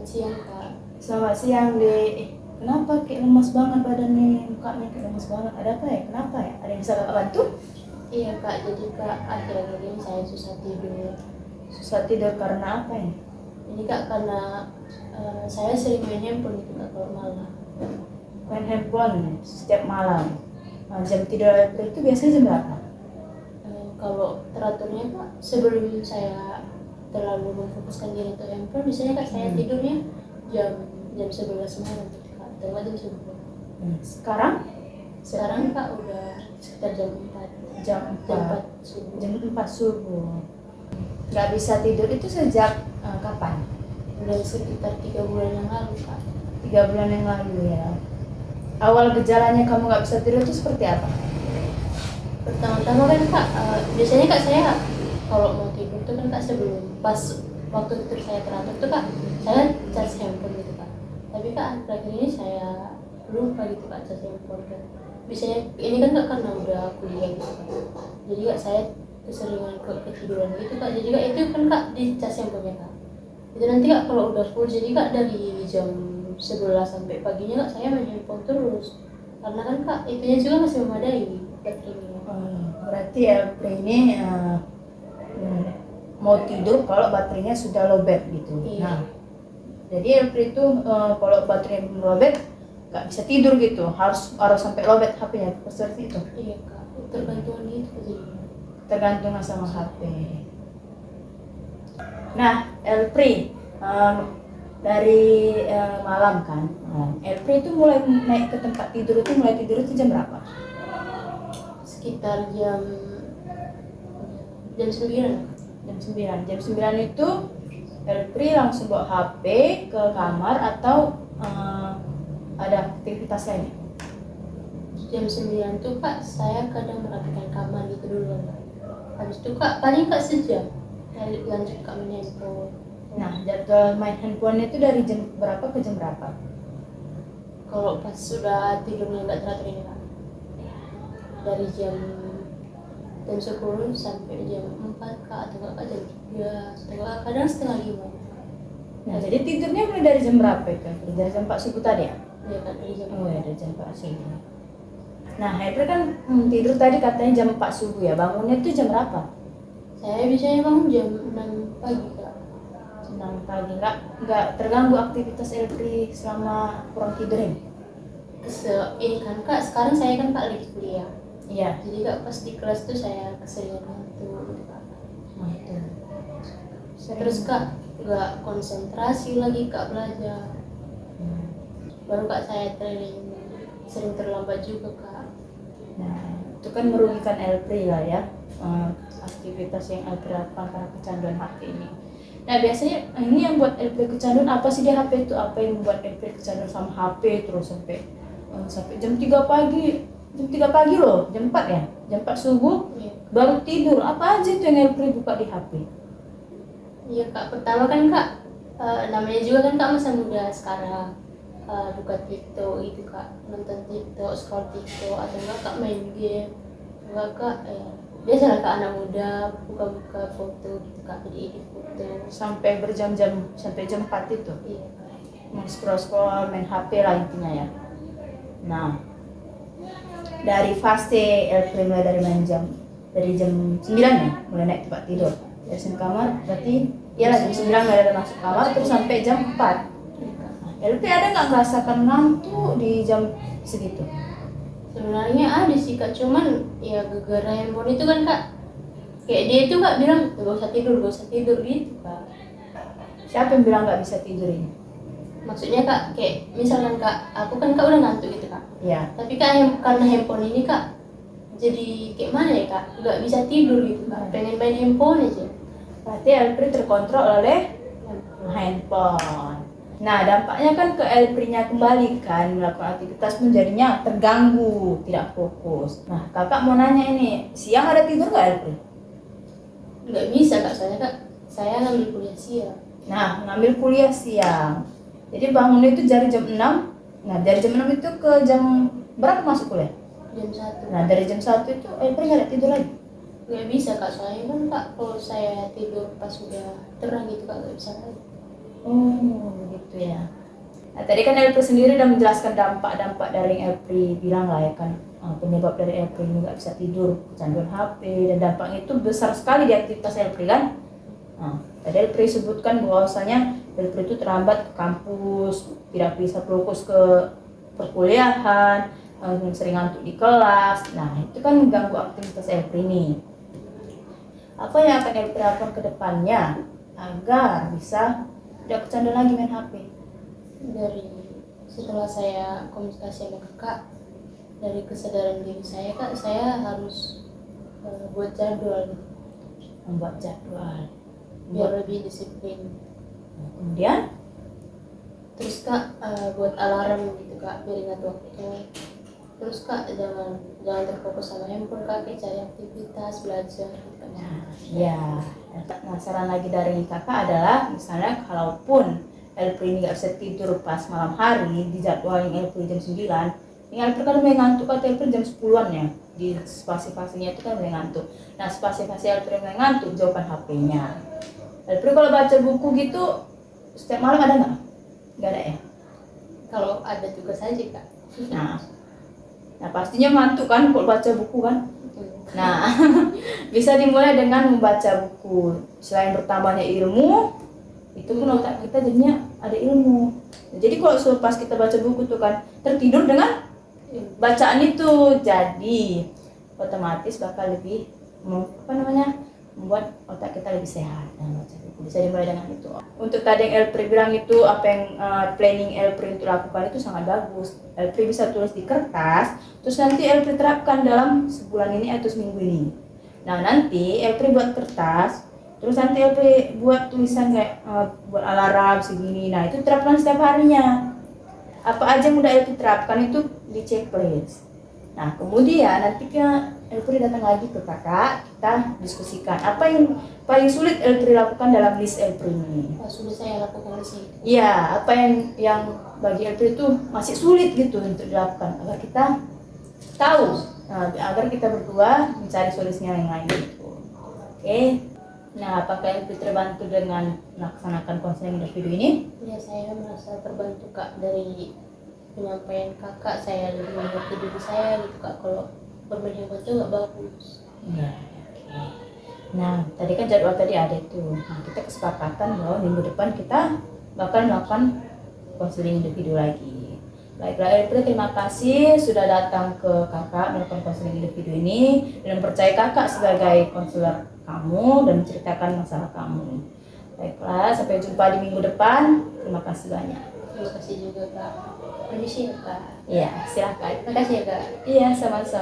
Selamat siang Kak. Selamat siang, Dek. Kenapa kayak lemas banget badannya, mukanya kayak lemas banget? Ada apa ya? Kenapa ya? Ada yang bisa kakak bantu? Iya Kak, jadi Kak akhir-akhir ini saya susah tidur. Susah tidur karena apa ya? Ini Kak karena saya sering main handphone itu Kak kalau malam. Main handphone setiap malam. Nah, jam tidur itu biasanya jam berapa? Kalau teraturnya Kak sebelum saya terlalu memfokuskan diri ke handphone, biasanya Kak saya tidurnya jam jam 11 malam gitu Kak, atau jam 10. Sekarang? Sekarang Kak udah sekitar jam 4. Jam Jam 4. 4 subuh. Jam 4 subuh. Gak bisa tidur itu sejak kapan? Udah sekitar 3 bulan yang lalu Kak. 3 bulan yang lalu ya. Awal gejalanya kamu gak bisa tidur itu seperti apa? Pertama-tama kan Kak, biasanya Kak saya kalau mau tidur tuh kan Kak sebelum pas waktu tidur saya teratur tuh Kak, saya charge handphone gitu Kak. Tapi Kak akhir ini saya lupa gitu Kak charge handphone kan. Biasanya ini kan Kak karena udah kuliah gitu Kak. Jadi Kak saya keseringan ketiduran gitu Kak. Jadi Kak itu kan Kak di charge handphonenya Kak. Itu nanti Kak kalau udah full jadi Kak dari jam 11 sampai paginya Kak saya main handphone terus. Karena kan Kak itunya juga masih memadai baterainya. Berarti LP ini mau tidur kalau baterainya sudah lowbat gitu. Iya. Nah, jadi LP itu kalau baterainya belum lowbat nggak bisa tidur gitu, harus sampai lowbat HP-nya seperti itu. Iya Kak, tergantung gitu jadinya. Tergantung sama HP. Nah, LP dari malam kan, LP itu mulai naik ke tempat tidur itu mulai tidur itu jam berapa? Sekitar jam 9. Jam 9. Jam 9 itu Elpri langsung bawa HP ke kamar atau ada aktivitas lainnya? Jam 9 tuh Kak, saya kadang merapikan kamar gitu dulu Kak. Habis itu Kak, paling Kak sejam lanjut Kak main handphone. Nah, jadwal main handphone itu dari jam berapa ke jam berapa? Kalau pas sudah tidurnya nggak teratur ini Kak, dari jam 10 sampai jam 4 Kak, atau Kak jam 3, atau kadang setengah 5. Nah, jadi tidurnya mulai dari jam berapa itu? Dari jam 4 subuh tadi ya? Iya Kak, dari jam Oh ya, dari jam 4 subuh. Nah, Elpri kan tidur tadi katanya jam 4 subuh ya, bangunnya itu jam berapa? Saya biasanya bangun jam 6 pagi Kak. 6 pagi, nggak terganggu aktivitas Elpri selama kurang tidur ini? Ini kan Kak, sekarang saya kan Kak lagi kuliah. Iya. Jadi Kak pas di kelas tuh saya keseringan ngantuk gitu Kak. Itu. Terus Kak nggak konsentrasi lagi Kak belajar. Baru Kak saya sering terlambat juga Kak. Nah, itu kan merugikan Elpri lah ya, aktivitas yang Elpri lakukan karena kecanduan HP ini. Nah, biasanya ini yang buat Elpri kecanduan apa sih di HP itu? Apa yang membuat Elpri kecanduan sama HP terus sampai jam 3 pagi? Jam 3 pagi loh, jam 4 ya? Jam 4 subuh Iya. baru tidur. Apa aja itu yang Elpri buka di HP? Iya Kak, pertama kan Kak namanya juga kan Kak masa muda sekarang, buka TikTok itu Kak, nonton TikTok, scroll TikTok, atau enggak Kak main game, enggak Kak biasalah Kak anak muda buka-buka foto gitu Kak, jadi edit foto. Sampai berjam-jam, sampai jam 4 itu Iya Kak. scroll main HP lah intinya ya. Nah, dari fase Elpri mulai dari jam 9 ya mulai naik tempat tidur, dari kamar berarti iyalah jam 9 mulai ada masuk kamar terus sampai jam 4. Nah, Elpri ada nggak merasakan ngantuk di jam segitu? Sebenarnya ada sih Kak, cuman ya gara-gara handphone itu kan Kak, kayak dia itu Kak bilang gak usah tidur gitu Kak. Siapa yang bilang nggak bisa tidur ini? Maksudnya Kak, kayak misalkan Kak, aku kan Kak udah ngantuk gitu Kak. Ya, Tapi Kak karena handphone ini Kak, jadi kayak mana ya Kak, nggak bisa tidur gitu Kak, pengen main handphone aja. berarti Elpri terkontrol oleh handphone. Nah, dampaknya kan ke Elpri-nya kembali kan, melakukan aktivitas pun jadinya terganggu, tidak fokus. Nah, kakak mau nanya ini, siang ada tidur nggak Elpri? Nggak bisa Kak, soalnya Kak, saya ngambil kuliah siang. Nah, ngambil kuliah siang. Jadi bangunnya itu dari jam 6. Nah, dari jam 6 itu ke jam berapa masuk kuliah? Jam 1. Nah, dari jam 1 itu Elpri nggak ada tidur lagi. Nggak bisa Kak, soalnya kan Kak, kalau saya tidur pas udah terang gitu Kak, nggak bisa lagi. Oh, begitu ya. Nah, tadi kan Elpri sendiri udah menjelaskan dampak-dampak dari yang Elpri bilang lah ya kan. Penyebab dari Elpri nggak bisa tidur, kecanduan HP, dan dampaknya itu besar sekali di aktivitas Elpri kan. Tadi Elpri sebutkan bahwasanya Elpri itu terlambat ke kampus, tidak bisa fokus ke perkuliahan, sering ngantuk di kelas. Nah, itu kan mengganggu aktivitas Elpri ini. Apa yang akan Elpri lakukan ke depannya agar bisa tidak kecanduan lagi main HP? Dari setelah saya komunikasi sama kakak, dari kesadaran diri saya kak, saya harus buat jadwal gitu, Membuat jadwal. biar lebih disiplin. Kemudian Terus kak buat alarm gitu kak, biar ingat waktu. Terus kak jangan terfokus sama handphone kak, kayak cari aktivitas belajar gitu kan. ya, saran lagi dari kakak adalah misalnya kalaupun Elpri ini nggak bisa tidur pas malam hari di jadwal yang Elpri jam 9, ini Elpri kan mulai ngantuk kan Elpri jam 10-an ya, di spasi-spasinya itu kan mulai ngantuk. Nah, spasi-spasi Elpri mulai ngantuk, jauhkan HP-nya. Elpri kalau baca buku gitu setiap malam ada nggak? Nggak ada ya? Kalau ada tugas aja kak. Nah, pastinya ngantuk kan kalau baca buku kan. Nah, bisa dimulai dengan membaca buku. Selain bertambahnya ilmu, itu pun otak kita jadinya ada ilmu. Jadi kalau selepas kita baca buku tuh kan tertidur dengan bacaan itu, jadi otomatis bakal lebih membuat otak kita lebih sehat dan baca buku. Bisa dimulai dengan itu. Untuk tadi yang Elpri bilang itu apa yang planning Elpri untuk lakukan itu sangat bagus. Elpri bisa tulis di kertas, terus nanti Elpri terapkan dalam sebulan ini atau seminggu ini. Nah, nanti Elpri buat kertas, terus nanti Elpri buat tulisan kayak buat alarm segini. Nah, itu terapkan setiap harinya. Apa aja yang udah Elpri terapkan itu di checklist. Nah, kemudian nanti Elpri datang lagi ke kakak, kita diskusikan apa yang paling sulit Elpri lakukan dalam list Elpri ini. Sudah saya lakukan di sini. Iya, apa yang bagi Elpri itu masih sulit gitu untuk dilakukan agar kita tahu, agar kita berdua mencari solusinya yang lain gitu. Oke. Nah, apakah Elpri terbantu dengan melaksanakan konseling individu ini? Ya, saya merasa terbantu kak dari penyampaian kakak. Saya lebih mengerti diri saya gitu kak. Kalau bermain handphone itu nggak bagus. Iya. Nah, tadi kan jadwal tadi ada itu. Nah, kita kesepakatan bahwa minggu depan kita bakal melakukan konseling individu lagi. Baiklah Elpri, terima kasih sudah datang ke kakak melakukan konseling individu ini dan percaya kakak sebagai konselor kamu dan menceritakan masalah kamu. Baiklah, sampai jumpa di minggu depan. Terima kasih banyak. Terima kasih juga kak. Permisi ya kak. Iya, silakan. Terima kasih ya kak. Iya, sama-sama.